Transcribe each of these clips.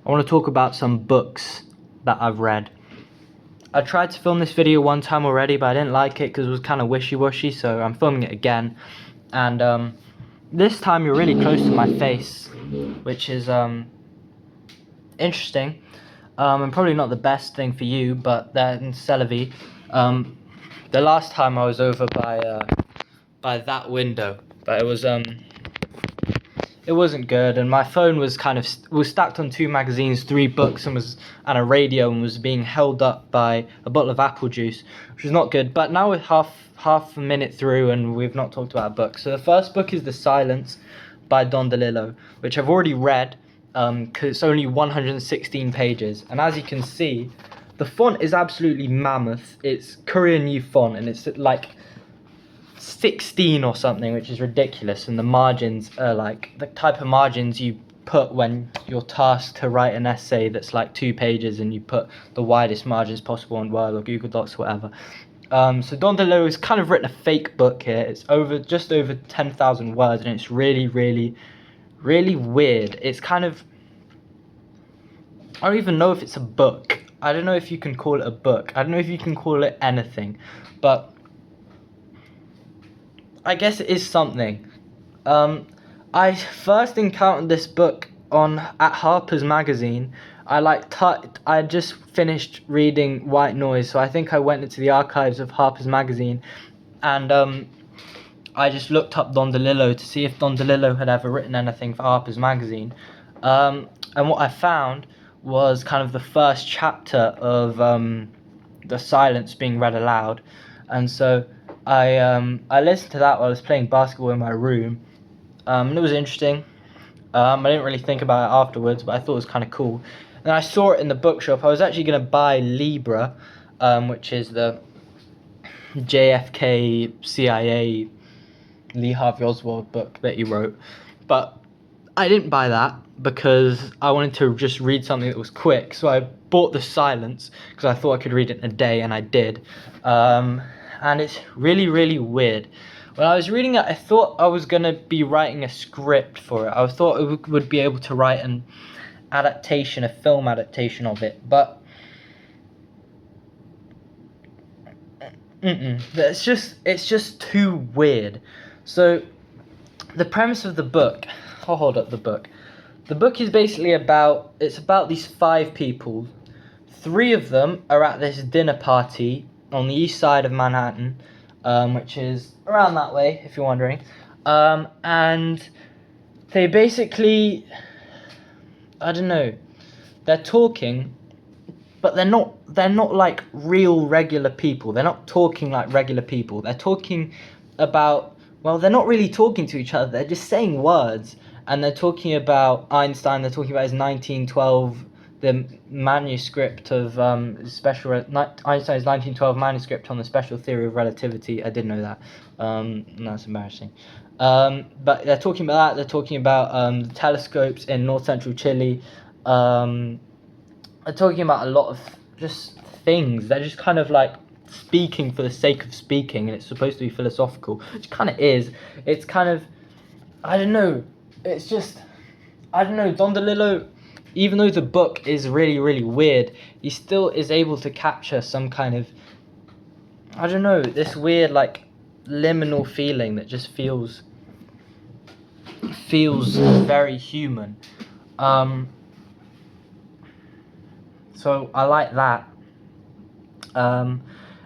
I want to talk about some books that I've read. I tried to film this video one time already, but I didn't like it because it was kind of wishy-washy, so I'm filming it again. And this time you're really close to my face, which is interesting. And probably not the best thing for you, but then Celavi. The last time I was over by that window, but it wasn't good, and my phone was was stacked on 2 magazines, 3 books, and a radio, and was being held up by a bottle of apple juice, which was not good. But now we're half a minute through, and we've not talked about a book. So the first book is The Silence by Don Delillo, which I've already read, because it's only 116 pages, and as you can see, the font is absolutely mammoth. It's Korean new font, and it's like 16 or something, which is ridiculous, and the margins are like the type of margins you put when you're tasked to write an essay that's like 2 pages, and you put the widest margins possible on Word or Google Docs or whatever. So Don Delillo has kind of written a fake book here. It's just over 10,000 words, and it's really weird. It's kind of, I don't even know if it's a book. I don't know if you can call it a book. I don't know if you can call it anything, but I guess it is something. I first encountered this book at Harper's Magazine. I just finished reading White Noise, so I think I went into the archives of Harper's Magazine, and I just looked up Don Delillo to see if Don Delillo had ever written anything for Harper's Magazine. And what I found was kind of the first chapter of The Silence being read aloud, and so I listened to that while I was playing basketball in my room, and it was interesting. I didn't really think about it afterwards, but I thought it was kind of cool. And I saw it in the bookshop. I was actually going to buy Libra, which is the JFK CIA Lee Harvey Oswald book that he wrote, but I didn't buy that because I wanted to just read something that was quick. So I bought The Silence because I thought I could read it in a day, and I did. And it's really weird. When I was reading it, I thought I was going to be writing a script for it. I thought I would be able to write a film adaptation of it, but it's just too weird. So the premise of the book, I'll hold up the book. The book is basically about these 5 people. 3 of them are at this dinner party on the east side of Manhattan, which is around that way, if you're wondering. And they basically, I don't know, they're talking, but they're not like real regular people. They're not talking like regular people. They're talking about, well, they're not really talking to each other. They're just saying words, and they're talking about Einstein. They're talking about his 1912, the manuscript of Einstein's 1912 manuscript on the special theory of relativity. I didn't know that. That's embarrassing. But they're talking about that. They're talking about the telescopes in north central Chile. They're talking about a lot of just things. They're just kind of like speaking for the sake of speaking, and it's supposed to be philosophical, which kind of is. It's kind of, I don't know. It's just, I don't know. Don Delillo, even though the book is really weird, he still is able to capture some kind of, I don't know, this weird like liminal feeling that just feels very human. So I like that. And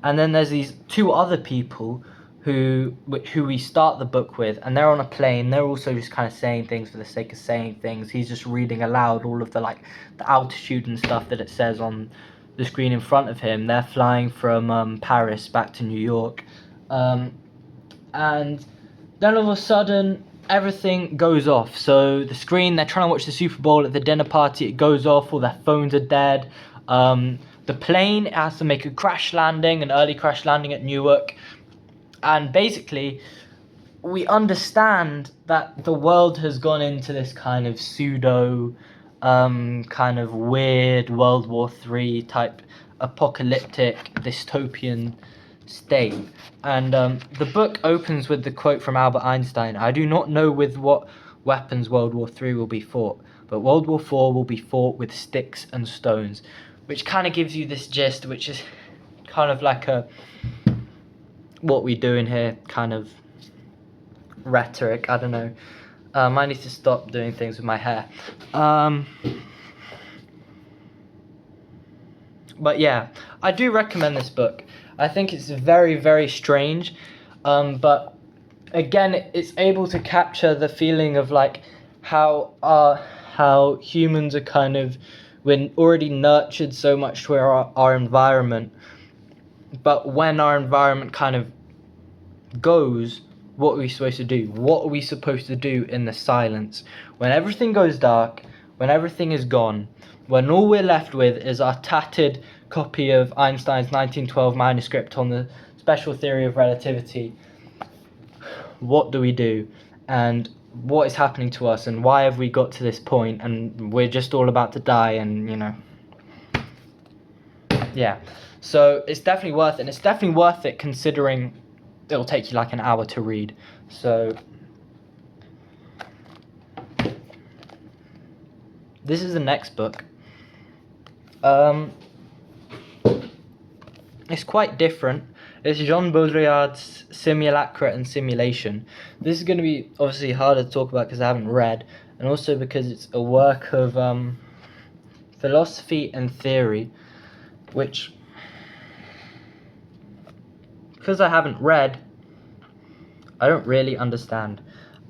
then there's these 2 other people who we start the book with, and they're on a plane. They're also just kind of saying things for the sake of saying things. He's just reading aloud all of the altitude and stuff that it says on the screen in front of him. They're flying from Paris back to New York, and then all of a sudden everything goes off. So the screen, they're trying to watch the Super Bowl at the dinner party, it goes off, all their phones are dead. The plane has to make an early crash landing at Newark. And basically, we understand that the world has gone into this kind of pseudo, kind of weird World War III type apocalyptic dystopian state. And the book opens with the quote from Albert Einstein: "I do not know with what weapons World War III will be fought, but World War IV will be fought with sticks and stones, which kind of gives you this gist, which is kind of like a what we doing here kind of rhetoric. I don't know. I need to stop doing things with my hair. But yeah, I do recommend this book. I think it's very, very strange, but again, it's able to capture the feeling of like how humans are kind of, we're already nurtured so much to our environment, but when our environment kind of goes, what are we supposed to do? What are we supposed to do in the silence? When everything goes dark, when everything is gone, when all we're left with is our tattered copy of Einstein's 1912 manuscript on the special theory of relativity, what do we do? And what is happening to us? And why have we got to this point? And we're just all about to die, and yeah. So it's definitely worth it. And it's definitely worth it considering it'll take you like an hour to read. So this is the next book. It's quite different. It's Jean Baudrillard's Simulacra and Simulation. This is going to be obviously harder to talk about because I haven't read, and also because it's a work of philosophy and theory, which, because I haven't read, I don't really understand.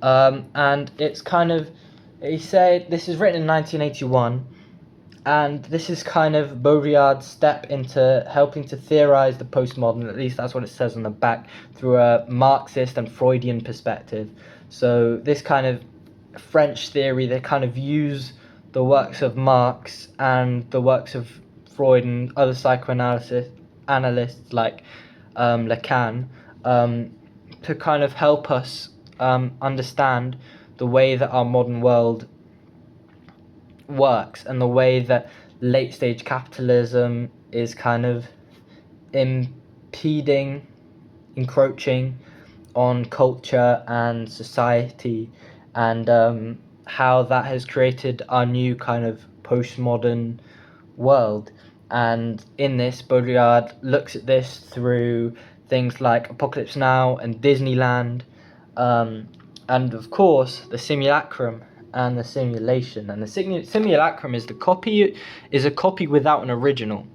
And it's kind of, he said, this is written in 1981, and this is kind of Baudrillard's step into helping to theorize the postmodern, at least that's what it says on the back, through a Marxist and Freudian perspective. So this kind of French theory, they kind of use the works of Marx and the works of Freud and other psychoanalysts like Lacan, to kind of help us understand the way that our modern world works and the way that late stage capitalism is kind of encroaching on culture and society, and how that has created our new kind of postmodern world. And in this, Baudrillard looks at this through things like Apocalypse Now and Disneyland, and of course the Simulacrum and the Simulation. And the Simulacrum is a copy without an original.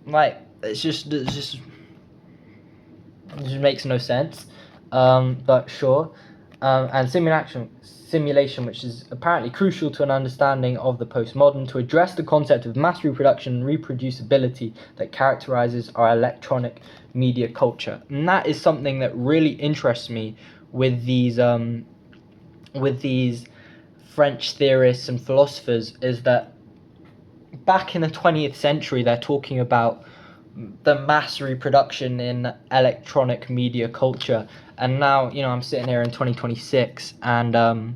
Like, it just makes no sense. But sure. And Simulation, which is apparently crucial to an understanding of the postmodern, to address the concept of mass reproduction and reproducibility that characterizes our electronic media culture. And that is something that really interests me with these French theorists and philosophers, is that back in the 20th century they're talking about the mass reproduction in electronic media culture, and now I'm sitting here in 2026, and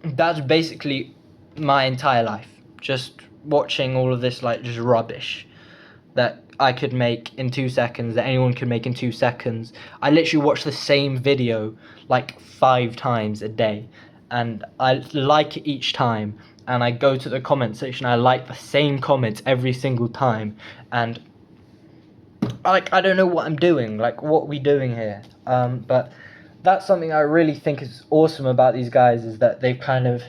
that's basically my entire life, just watching all of this like just rubbish that I could make in 2 seconds, that anyone could make in 2 seconds. I literally watch the same video like 5 times a day, and I like it each time, and I go to the comment section, I like the same comments every single time, and like, I don't know what I'm doing, like, what are we doing here? But that's something I really think is awesome about these guys, is that they've kind of,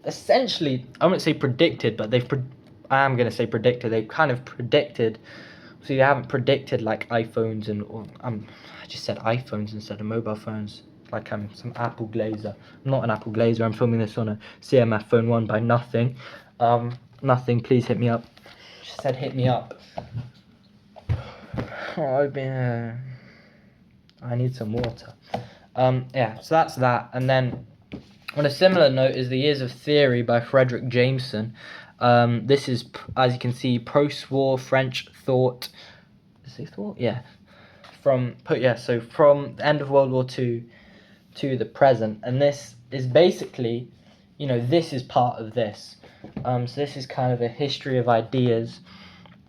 essentially, I wouldn't say predicted, but I am going to say predicted, they've kind of predicted, so they haven't predicted like iPhones I just said iPhones instead of mobile phones, like I'm some Apple glazer. I'm not an Apple glazer, I'm filming this on a CMF phone 1 by Nothing. Nothing, please hit me up. She said hit me up. Oh, I need some water. Yeah, so that's that. And then on a similar note is The Years of Theory by Fredric Jameson. This is, as you can see, post-war French thought. Is it thought? Yeah. So from the end of World War II to the present, and this is basically, this is part of this. So this is kind of a history of ideas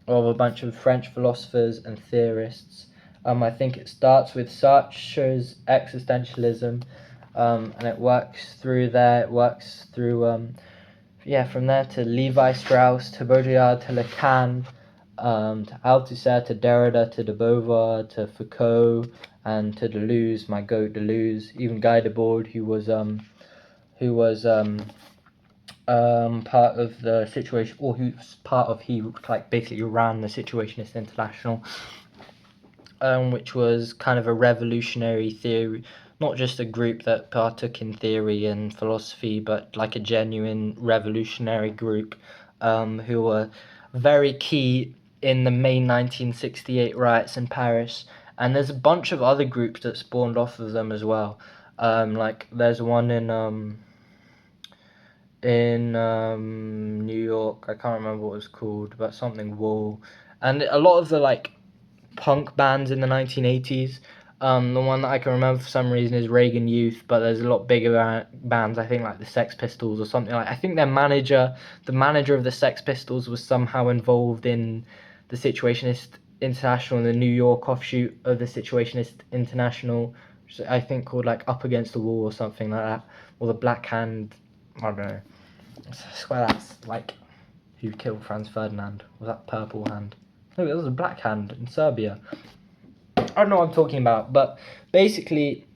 of a bunch of French philosophers and theorists. I think it starts with Sartre's existentialism, and it works through there. It works through from there to Levi Strauss, to Baudrillard, to Lacan, to Althusser, to Derrida, to de Beauvoir, to Foucault, and to Deleuze, my goat Deleuze, even Guy Debord, who was part of the situation, or who's part of, he like basically ran the Situationist International, which was kind of a revolutionary theory, not just a group that partook in theory and philosophy, but like a genuine revolutionary group, who were very key in the May 1968 riots in Paris. And there's a bunch of other groups that spawned off of them as well. Like there's one in New York. I can't remember what it was called, but something Wall. And a lot of the like punk bands in the 1980s. The one that I can remember for some reason is Reagan Youth, but there's a lot bigger bands, I think, like the Sex Pistols or something like. I think the manager of the Sex Pistols was somehow involved in the Situationist International and the New York offshoot of the Situationist International, which I think called like Up Against the Wall or something like that, or the Black Hand. I don't know. I swear that's like who killed Franz Ferdinand. Was that Purple Hand? No, it was a Black Hand in Serbia. I don't know what I'm talking about, but basically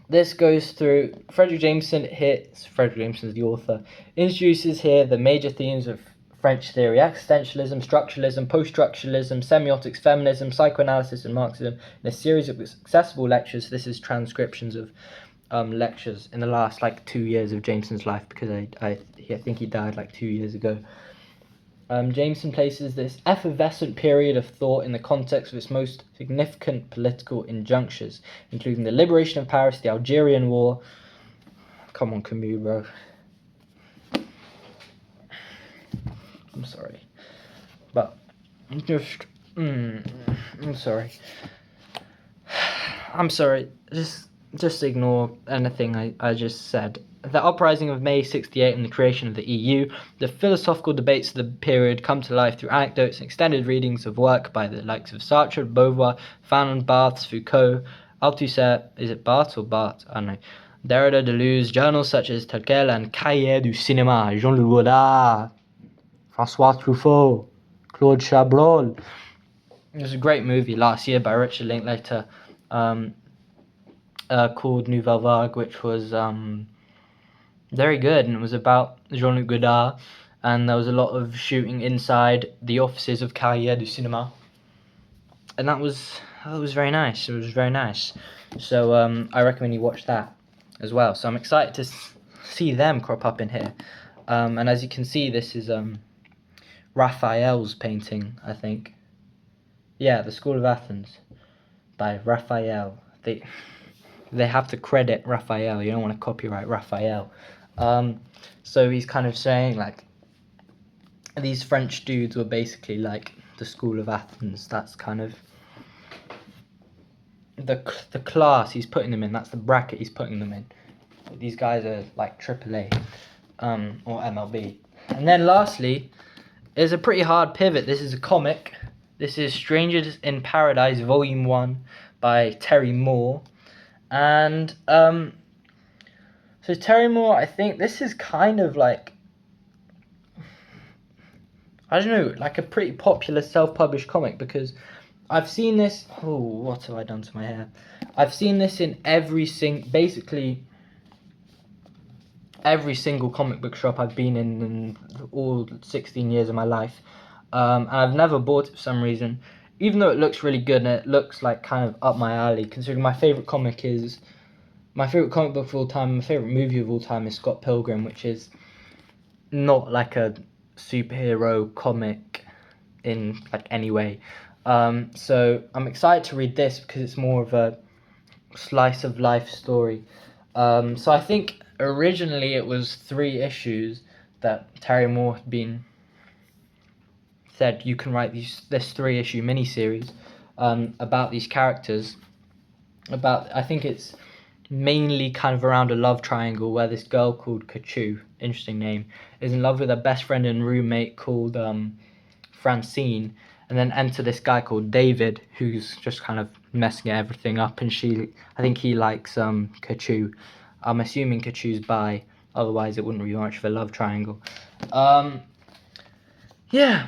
this goes through Fredric Jameson's the author, introduces here the major themes of French theory: existentialism, structuralism, post-structuralism, semiotics, feminism, psychoanalysis, and Marxism in a series of accessible lectures. This is transcriptions of lectures in the last like 2 years of Jameson's life, because I think he died like 2 years ago. Jameson places this effervescent period of thought in the context of its most significant political injunctions, including the liberation of Paris, the Algerian War. Come on, Camus, bro. I'm sorry. But, just... I'm sorry. I'm sorry. Just ignore anything I just said. The uprising of May 68 and the creation of the EU, the philosophical debates of the period come to life through anecdotes and extended readings of work by the likes of Sartre, Beauvoir, Fanon, Barthes, Foucault, Althusser, is it Barthes or Barthes? I don't know. Derrida, Deleuze, journals such as Tel Quel and Cahiers du Cinéma, Jean-Luc Godard, François Truffaut, Claude Chabrol. It was a great movie last year by Richard Linklater, called Nouvelle Vague, which was very good, and it was about Jean-Luc Godard, and there was a lot of shooting inside the offices of Cahiers du Cinéma, and that was very nice. It was very nice. So I recommend you watch that as well. So I'm excited to see them crop up in here. And as you can see, this is Raphael's painting, I think. Yeah, The School of Athens by Raphael. They have to credit Raphael. You don't want to copyright Raphael. So he's kind of saying like these French dudes were basically like the School of Athens. That's kind of the class he's putting them in. That's the bracket he's putting them in. These guys are like AAA or MLB. And then lastly, is a pretty hard pivot. This is a comic. This is Strangers in Paradise Volume 1 by Terry Moore. And so Terry Moore, I think this is kind of like, I don't know, like a pretty popular self-published comic, because I've seen this, oh, what have I done to my hair? I've seen this in basically every single comic book shop I've been in all 16 years of my life. And I've never bought it for some reason, even though it looks really good and it looks like kind of up my alley, considering my favourite comic book of all time, my favourite movie of all time is Scott Pilgrim, which is not like a superhero comic in like any way. So I'm excited to read this because it's more of a slice of life story. So I think originally it was 3 issues that Terry Moore had said you can write this 3-issue miniseries about these characters. I think it's mainly kind of around a love triangle where this girl called Kachu, interesting name, is in love with her best friend and roommate called Francine, and then enter this guy called David, who's just kind of messing everything up, and I think he likes Kachu. I'm assuming Kachu's bi, otherwise it wouldn't be much of a love triangle. Yeah,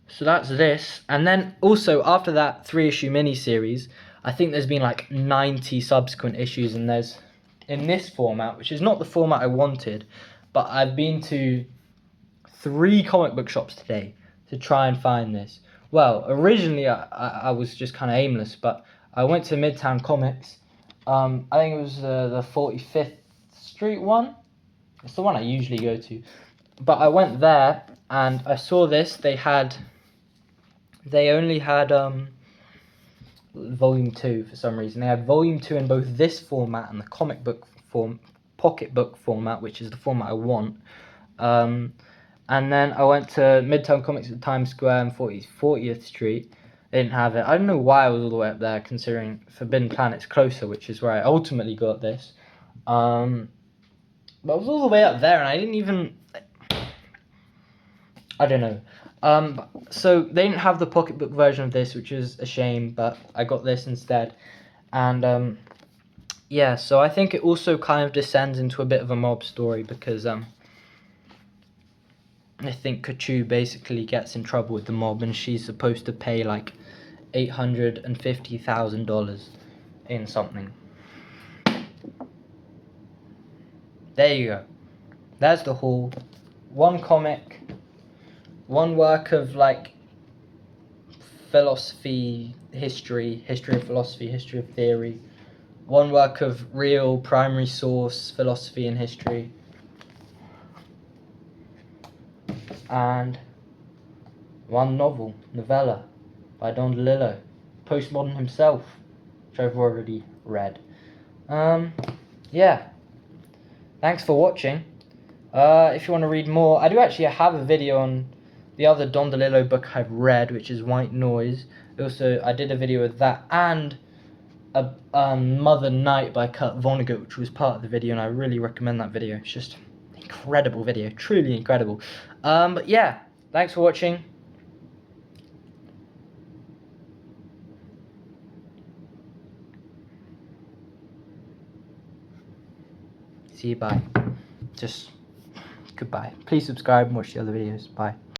so that's this. And then also after that 3-issue miniseries, I think there's been like 90 subsequent issues, and there's in this format, which is not the format I wanted, but I've been to 3 comic book shops today to try and find this. Well, originally I was just kind of aimless, but I went to Midtown Comics. I think it was the 45th Street one. It's the one I usually go to. But I went there and I saw this. They only had volume 2 for some reason. They had volume 2 in both this format and the comic book pocketbook format, which is the format I want. And then I went to Midtown Comics at Times Square and 40th Street. They didn't have it. I don't know why I was all the way up there, considering Forbidden Planet's closer, which is where I ultimately got this. But I was all the way up there, and I didn't even... I don't know. So they didn't have the pocketbook version of this, which is a shame, but I got this instead. And yeah, so I think it also kind of descends into a bit of a mob story, because I think Kachu basically gets in trouble with the mob, and she's supposed to pay like $850,000 in something. There you go. That's the haul. 1 comic, 1 work of like philosophy, history of philosophy, history of theory, 1 work of real primary source philosophy and history, and 1 novella by Don Delillo, postmodern himself, which I've already read. Yeah, thanks for watching. If you want to read more, I do actually have a video on the other Don Delillo book I've read, which is White Noise. Also, I did a video with that, and a Mother Night by Kurt Vonnegut, which was part of the video, and I really recommend that video. It's just an incredible video, truly incredible. But yeah, thanks for watching. See you, bye. Just goodbye. Please subscribe and watch the other videos. Bye.